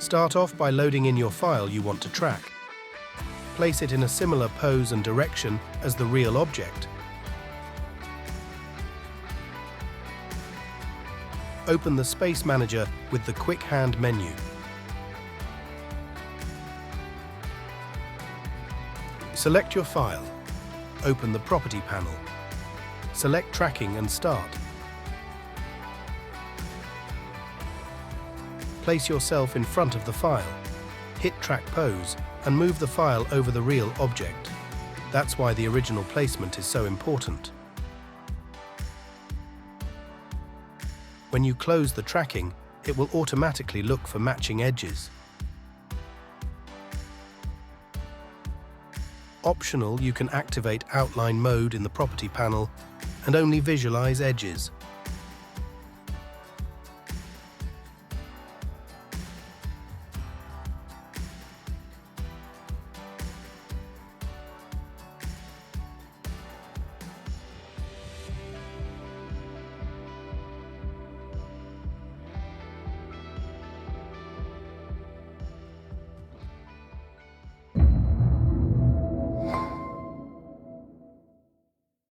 Start off by loading in your file you want to track. Place it in a similar pose and direction as the real object. Open the Space Manager with the Quick Hand menu. Select your file. Open the Property panel. Select Tracking and Start. Place yourself in front of the file. Hit Track Pose and move the file over the real object. That's why the original placement is so important. When you close the tracking, it will automatically look for matching edges. Optional, you can activate Outline mode in the Property panel and only visualize edges.